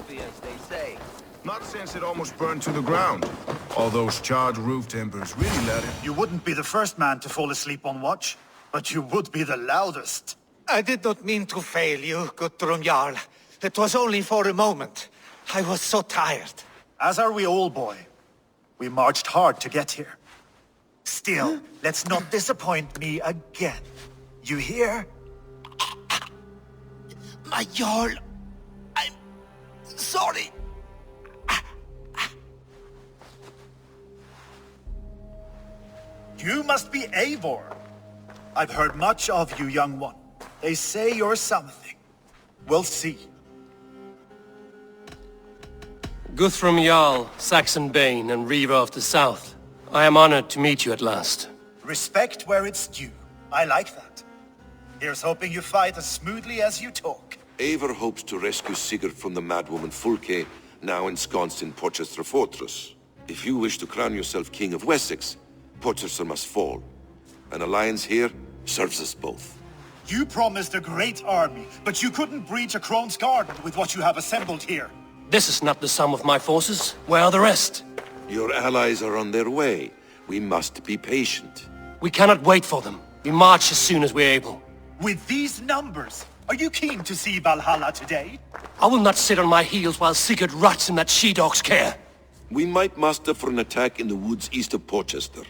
coffee, as they say. Not since it almost burned to the ground. All those charred roof timbers really let it. You wouldn't be the first man to fall asleep on watch, but you would be the loudest. I did not mean to fail you, Guttrum Jarl. It was only for a moment. I was so tired. As are we all, boy. We marched hard to get here. Still, let's not disappoint me again. You hear? My Jarl, I'm sorry. You must be Eivor. I've heard much of you, young one. They say you're something. We'll see. Guthrum Jarl, Saxon Bane, and Reaver of the South. I am honored to meet you at last. Respect where it's due. I like that. Here's hoping you fight as smoothly as you talk. Eivor hopes to rescue Sigurd from the madwoman Fulke, now ensconced in Porchester Fortress. If you wish to crown yourself King of Wessex, Porchester must fall. An alliance here serves us both. You promised a great army, but you couldn't breach a Crone's Garden with what you have assembled here. This is not the sum of my forces. Where are the rest? Your allies are on their way. We must be patient. We cannot wait for them. We march as soon as we're able. With these numbers, are you keen to see Valhalla today? I will not sit on my heels while Sigurd rots in that she-dog's care. We might muster for an attack in the woods east of Porchester.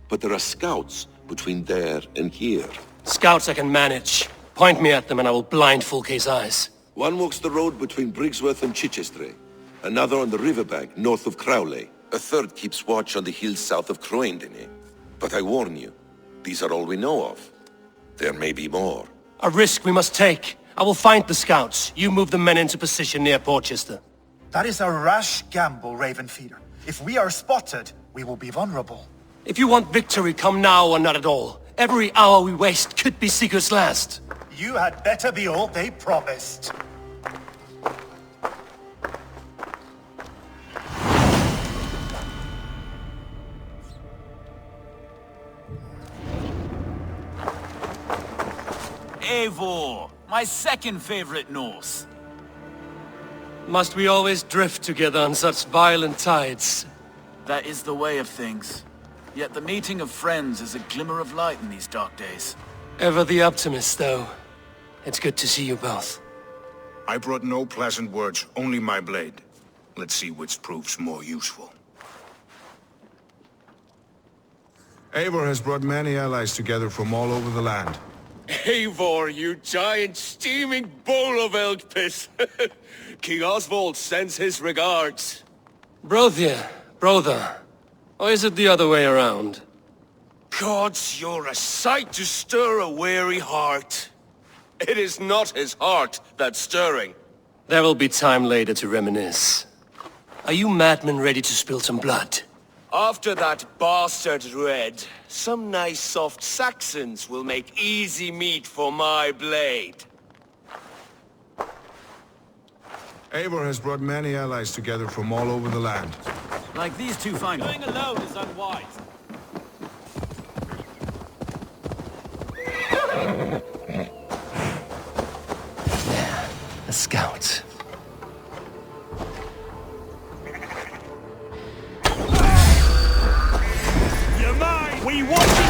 But there are scouts between there and here. Scouts I can manage. Point me at them and I will blind Fulke's eyes. One walks the road between Briggsworth and Chichester. Another on the riverbank north of Crowley. A third keeps watch on the hills south of Croendene. But I warn you, these are all we know of. There may be more. A risk we must take. I will find the scouts. You move the men into position near Porchester. That is a rash gamble, Ravenfeeder. If we are spotted, we will be vulnerable. If you want victory, come now or not at all. Every hour we waste could be Sigurd's last. You had better be all they promised. Eivor, my second favorite Norse. Must we always drift together on such violent tides? That is the way of things. Yet the meeting of friends is a glimmer of light in these dark days. Ever the optimist, though. It's good to see you both. I brought no pleasant words, only my blade. Let's see which proves more useful. Eivor has brought many allies together from all over the land. Eivor, you giant steaming bowl of elk piss! King Oswald sends his regards. Brothia, brother. Or is it the other way around? Gods, you're a sight to stir a weary heart. It is not his heart that's stirring. There will be time later to reminisce. Are you madmen ready to spill some blood? After that bastard Red, some nice soft Saxons will make easy meat for my blade. Eivor has brought many allies together from all over the land. Like these two fine... Going alone is unwise. There, a scout. You're mine! We want you!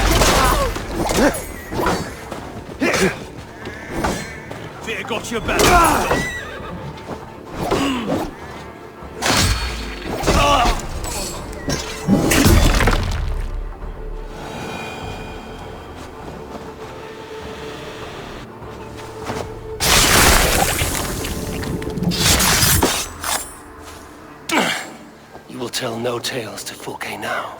Fear got your back. You will tell no tales to Fulke now.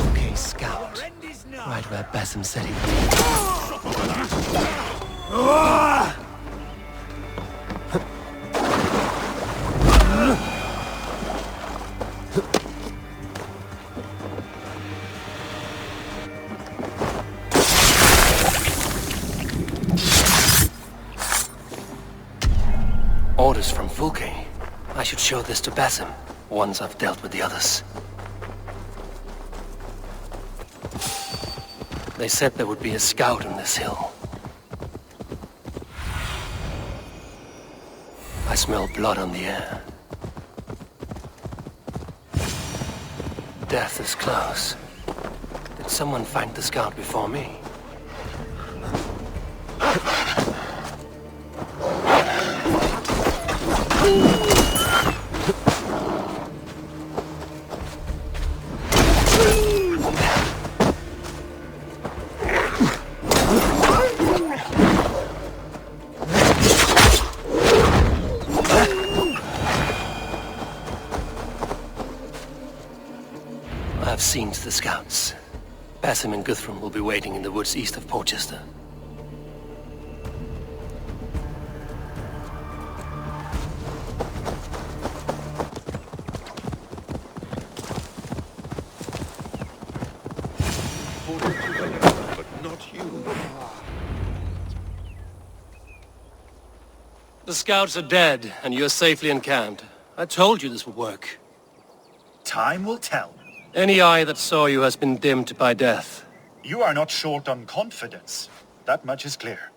Okay, scout. Right where Basim said he would. Orders from Fulke. I should show this to Basim, once I've dealt with the others. They said there would be a scout on this hill. I smell blood on the air. Death is close. Did someone find the scout before me? I've seen to the scouts. Basim and Guthrum will be waiting in the woods east of Porchester. But not you. The scouts are dead, and you're safely encamped. I told you this would work. Time will tell. Any eye that saw you has been dimmed by death. You are not short on confidence. That much is clear.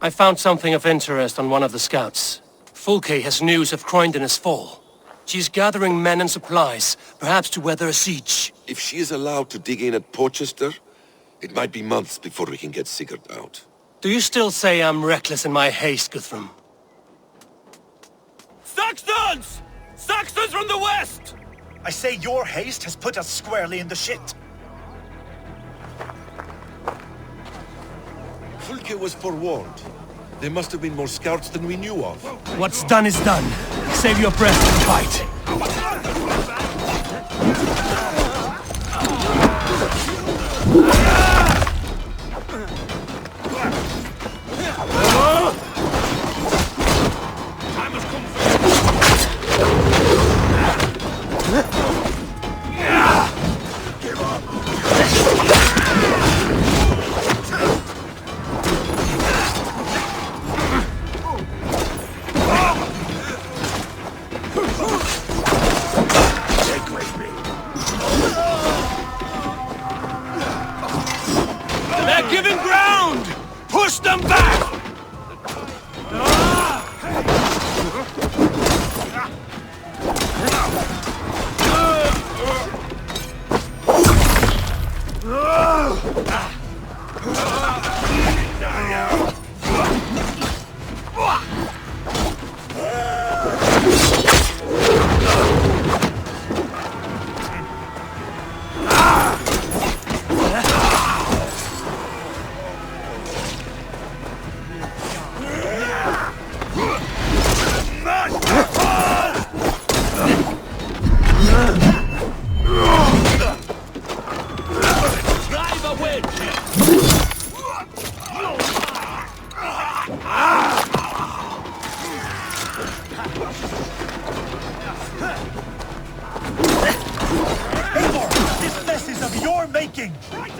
I found something of interest on one of the scouts. Fulke has news of Croydon's fall. She's gathering men and supplies, perhaps to weather a siege. If she is allowed to dig in at Porchester, it might be months before we can get Sigurd out. Do you still say I'm reckless in my haste, Guthrum? Saxons! Saxons from the west! I say your haste has put us squarely in the shit. Fulke was forewarned. There must have been more scouts than we knew of. What's done is done. Save your breath and fight. They're giving ground! Push them back!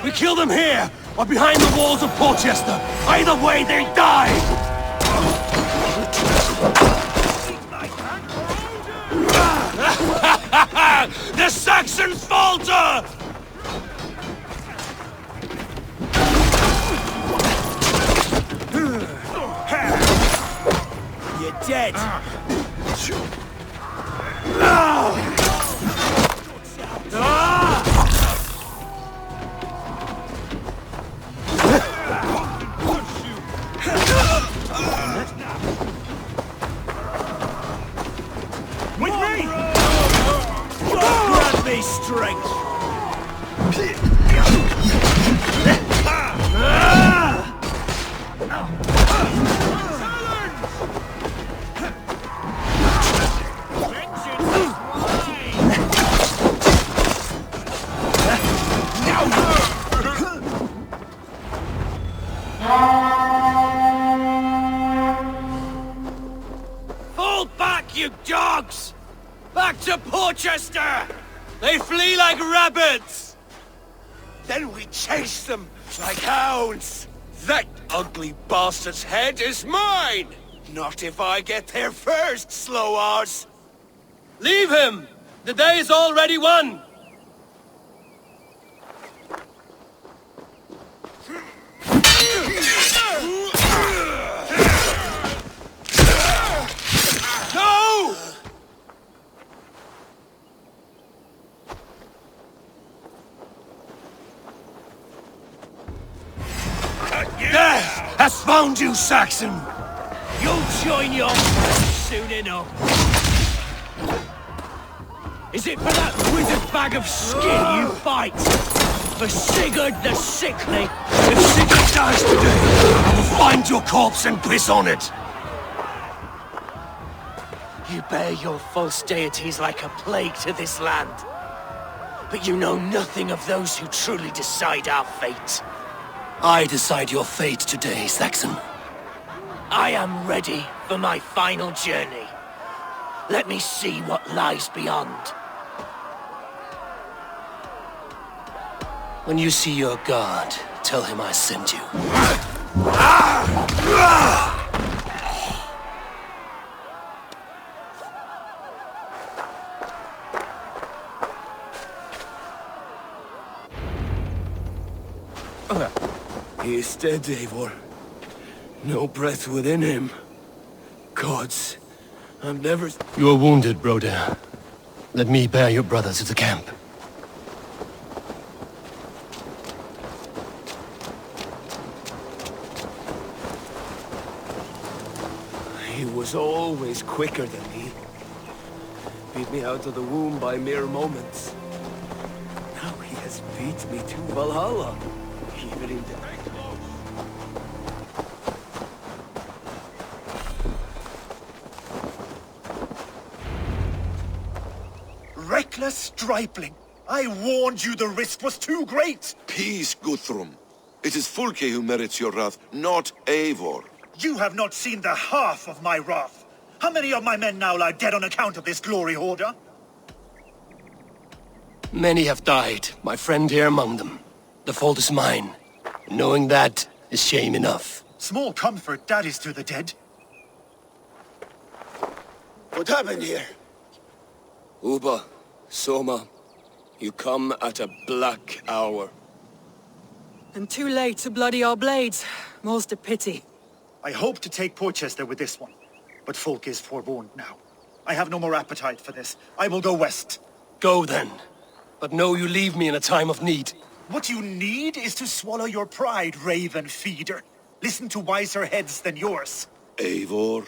We kill them here, or behind the walls of Porchester. Either way, they die! The Saxons falter! You're dead. With me! Grant me strength! Fall back, you dogs! Back to Porchester! They flee like rabbits! Then we chase them like hounds! That ugly bastard's head is mine! Not if I get there first, slow-arse! Leave him! The day is already won! No! Death has found you, Saxon! You'll join your friends soon enough. Is it for that withered bag of skin you fight? For Sigurd the Sickly? If Sigurd dies today, I will find your corpse and piss on it! You bear your false deities like a plague to this land. But you know nothing of those who truly decide our fate. I decide your fate today, Saxon. I am ready for my final journey. Let me see what lies beyond. When you see your god, tell him I sent you. He is dead, Eivor. No breath within him. Gods, I've never... You are wounded, Broder. Let me bear your brother to the camp. He was always quicker than me. Beat me out of the womb by mere moments. Now he has beat me to Valhalla. Even in the... Reckless stripling! I warned you the risk was too great! Peace, Guthrum. It is Fulke who merits your wrath, not Eivor. You have not seen the half of my wrath. How many of my men now lie dead on account of this glory hoarder? Many have died, my friend here among them. The fault is mine. Knowing that is shame enough. Small comfort that is to the dead. What happened here? Uba, Soma, you come at a black hour. And too late to bloody our blades. Most a pity. I hope to take Porchester with this one, but Folk is forewarned now. I have no more appetite for this. I will go west. Go then. But know you leave me in a time of need. What you need is to swallow your pride, raven feeder. Listen to wiser heads than yours. Eivor?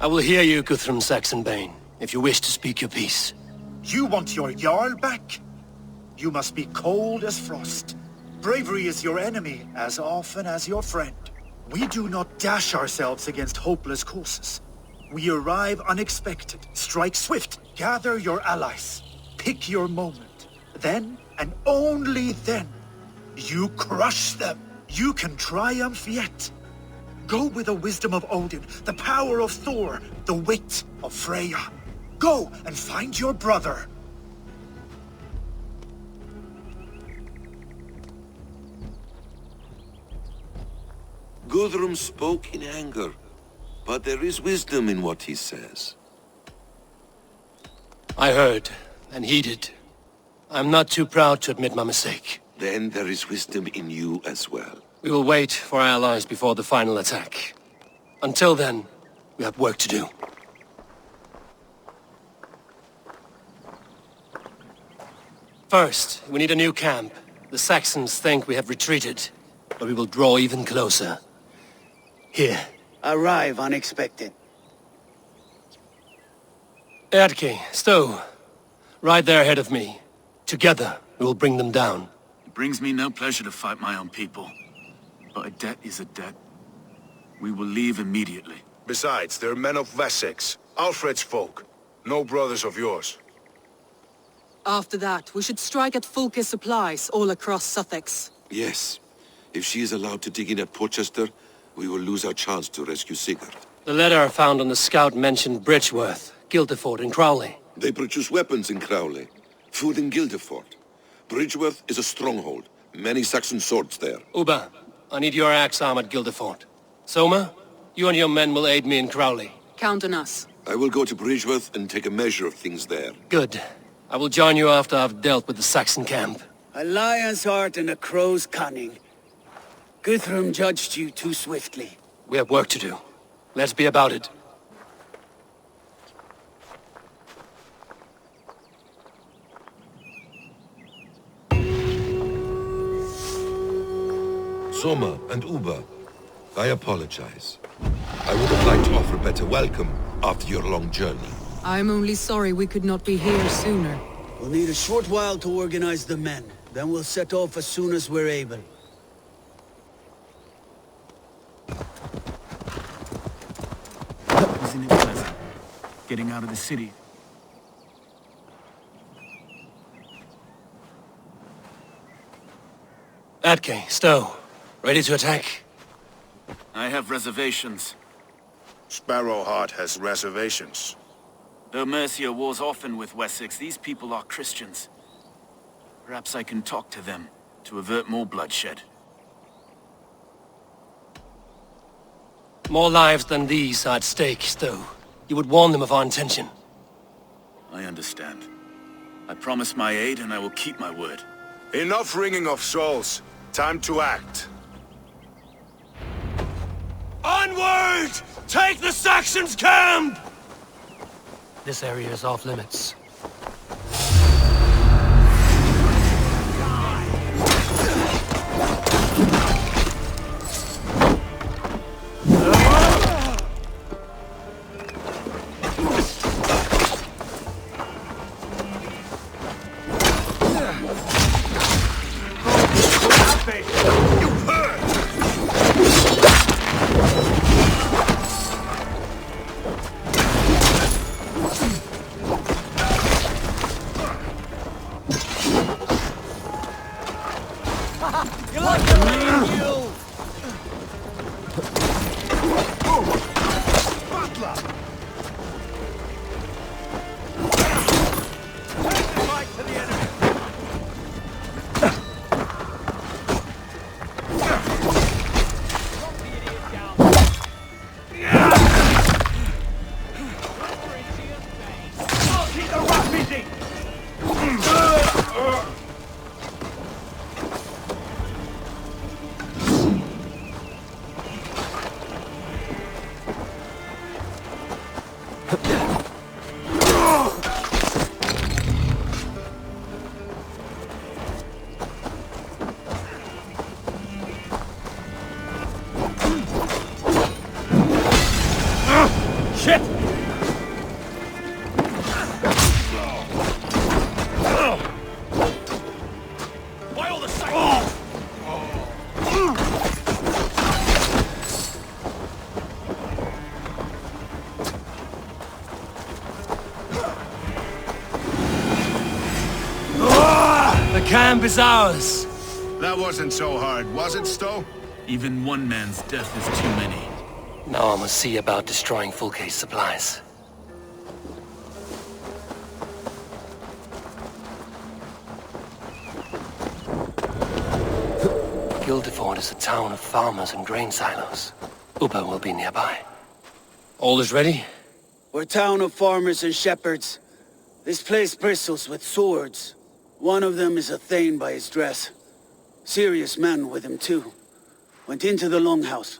I will hear you, Guthrum Saxonbane, if you wish to speak your piece. You want your Jarl back? You must be cold as frost. Bravery is your enemy as often as your friend. We do not dash ourselves against hopeless courses. We arrive unexpected, strike swift, gather your allies, pick your moment. Then, and only then, you crush them. You can triumph yet. Go with the wisdom of Odin, the power of Thor, the wit of Freya. Go and find your brother. Guthrum spoke in anger, but there is wisdom in what he says. I heard, and heeded. I'm not too proud to admit my mistake. Then there is wisdom in you as well. We will wait for our allies before the final attack. Until then, we have work to do. First, we need a new camp. The Saxons think we have retreated, but we will draw even closer. Here. Arrive unexpected. Erke, Stowe. Right there ahead of me. Together, we will bring them down. It brings me no pleasure to fight my own people. But a debt is a debt. We will leave immediately. Besides, they're men of Wessex, Alfred's folk. No brothers of yours. After that, we should strike at Fulke's supplies all across Sussex. Yes. If she is allowed to dig in at Porchester, we will lose our chance to rescue Sigurd. The letter found on the scout mentioned Bridgeworth, Guildeford, and Crowley. They produce weapons in Crowley, food in Guildeford. Bridgeworth is a stronghold. Many Saxon swords there. Uba, I need your axe arm at Guildefort. Soma, you and your men will aid me in Crowley. Count on us. I will go to Bridgeworth and take a measure of things there. Good. I will join you after I've dealt with the Saxon camp. A lion's heart and a crow's cunning. Guthrum judged you too swiftly. We have work to do. Let's be about it. Soma and Uber, I apologize. I would have liked to offer a better welcome after your long journey. I'm only sorry we could not be here sooner. We'll need a short while to organize the men. Then we'll set off as soon as we're able. Isn't it pleasant? Getting out of the city. Atke, Stowe. Ready to attack? I have reservations. Sparrowheart has reservations. Though Mercia wars often with Wessex, these people are Christians. Perhaps I can talk to them to avert more bloodshed. More lives than these are at stake, Stowe. You would warn them of our intention. I understand. I promise my aid and I will keep my word. Enough wringing of souls. Time to act. Onward! Take the Saxons' camp! This area is off limits. The camp is ours. That wasn't so hard, was it, Stowe? Even one man's death is too many. Now I must see about destroying Fulke's supplies. Guildefort is a town of farmers and grain silos. Uber will be nearby. All is ready? We're a town of farmers and shepherds. This place bristles with swords. One of them is a Thane by his dress. Serious man with him too. Went into the longhouse.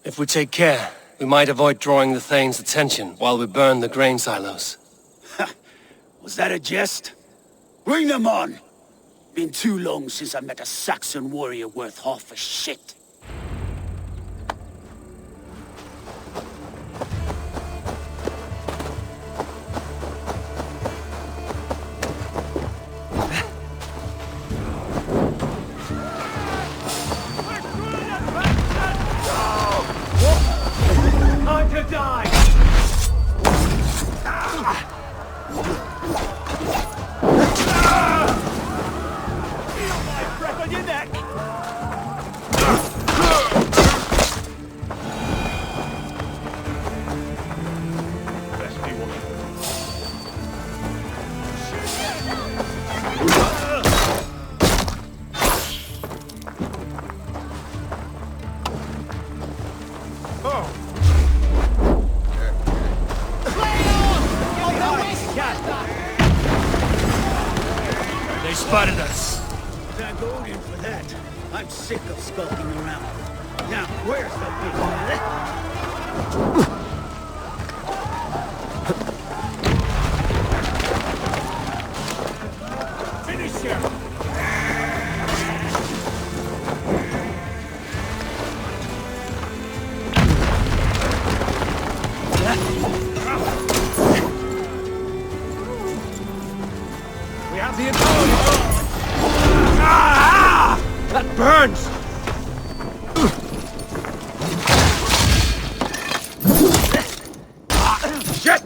If we take care, we might avoid drawing the Thane's attention while we burn the grain silos. Ha! Was that a jest? Bring them on! Been too long since I met a Saxon warrior worth half a shit. Time to die! Feel my breath on your neck! They spotted us. Thank Odin for that. I'm sick of skulking around. Now, where's the big man? Finish him! We have the advantage. Ah! That burns! Shit!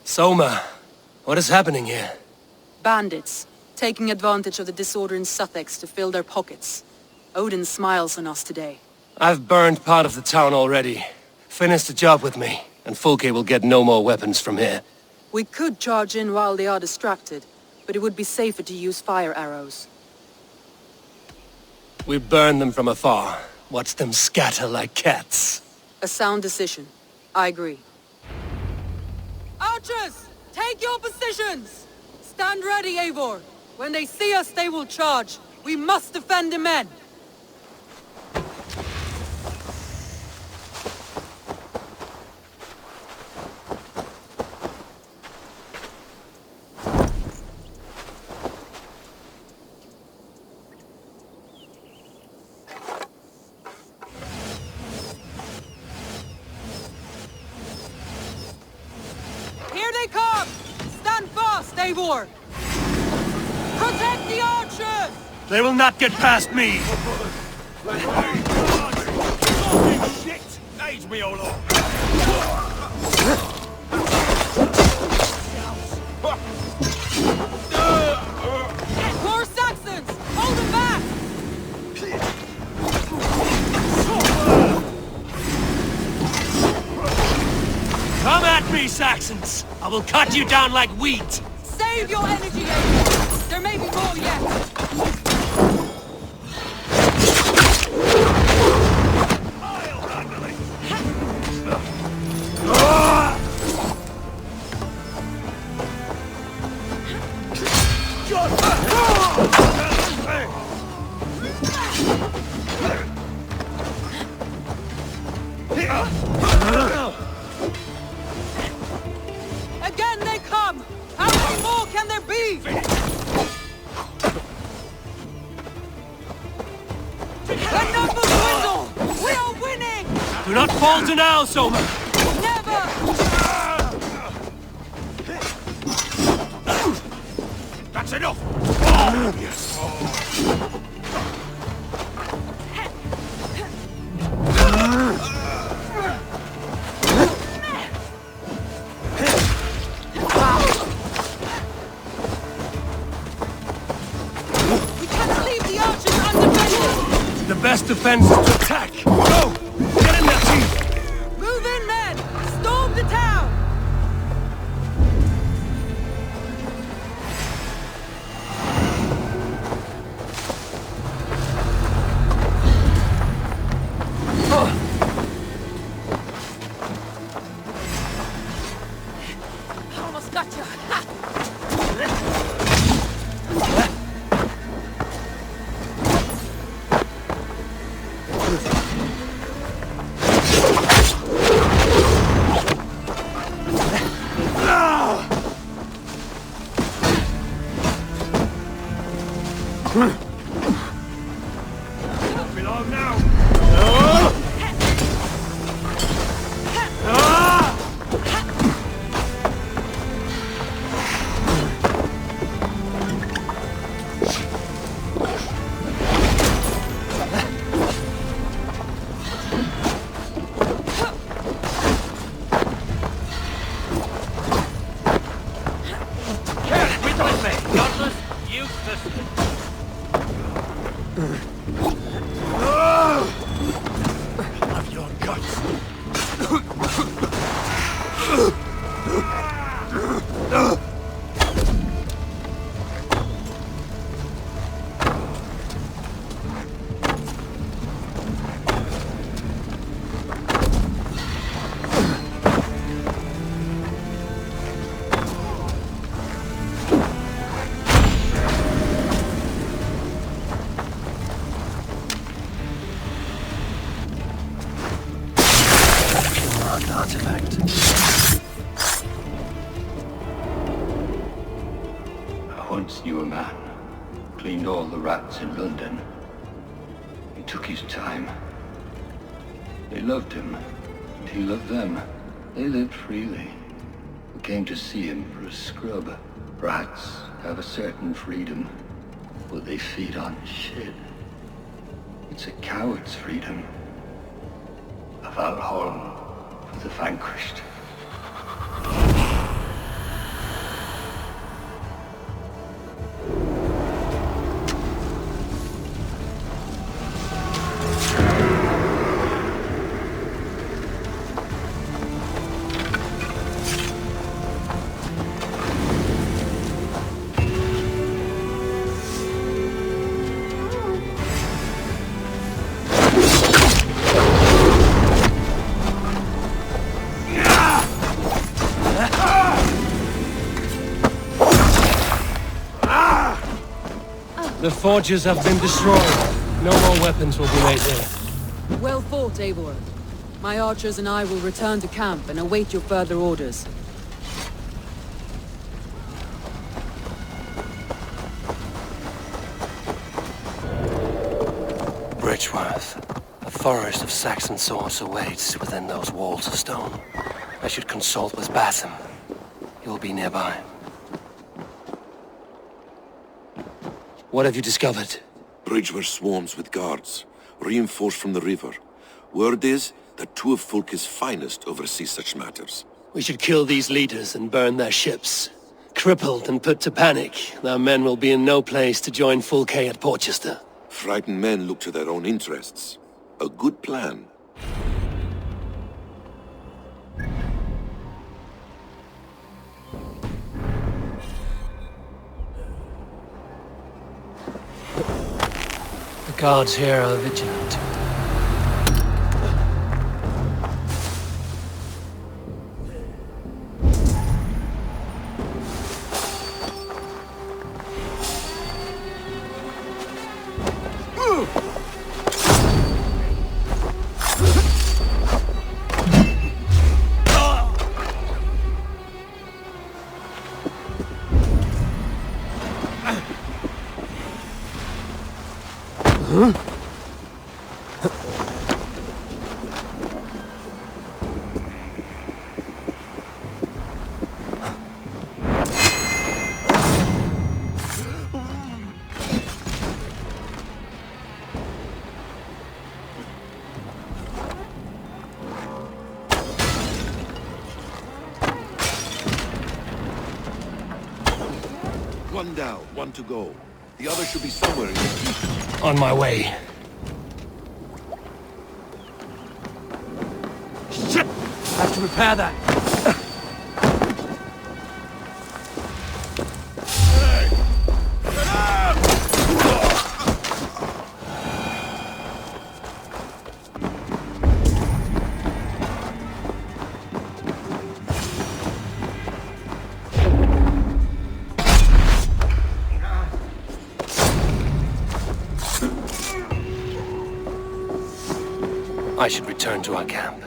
Soma, what is happening here? Bandits, taking advantage of the disorder in Sussex to fill their pockets. Odin smiles on us today. I've burned part of the town already. Finish the job with me, and Fulke will get no more weapons from here. We could charge in while they are distracted, but it would be safer to use fire arrows. We burn them from afar. Watch them scatter like cats. A sound decision. I agree. Archers! Take your positions! Stand ready, Eivor. When they see us, they will charge. We must defend the men. Here they come! Stand fast, Eivor! Protect the archers! They will not get past me! Shit! Age me all up! More Saxons! Hold them back! Come at me, Saxons! I will cut you down like wheat! Save your energy, Eivor! There may be more yet! I'll handle it! Again they come! How many more can there be? The numbers dwindle! We are winning! Do not falter now, Soma! Never! That's enough! We cannot leave the archers undefended! The best defense is to attack! Go! Get in there, team! Move in, men! Storm the town! Almost got you! artifact. I once knew a man. Cleaned all the rats in London. He took his time. They loved him, and he loved them. They lived freely. We came to see him for a scrub. Rats have a certain freedom, but they feed on shit. It's a coward's freedom. A Valhalla for the vanquished. The forges have been destroyed. No more weapons will be made here. Well fought, Eivor. My archers and I will return to camp and await your further orders. Bridgeworth. A forest of Saxon swords awaits within those walls of stone. I should consult with Basim. He will be nearby. What have you discovered? Bridgeworth swarms with guards, reinforced from the river. Word is that two of Fulke's finest oversee such matters. We should kill these leaders and burn their ships. Crippled and put to panic, their men will be in no place to join Fulke at Porchester. Frightened men look to their own interests. A good plan. The guards here are vigilant. One down, one to go. The other should be somewhere in the keep. On my way. Shit! Have to repair that. I should return to our camp.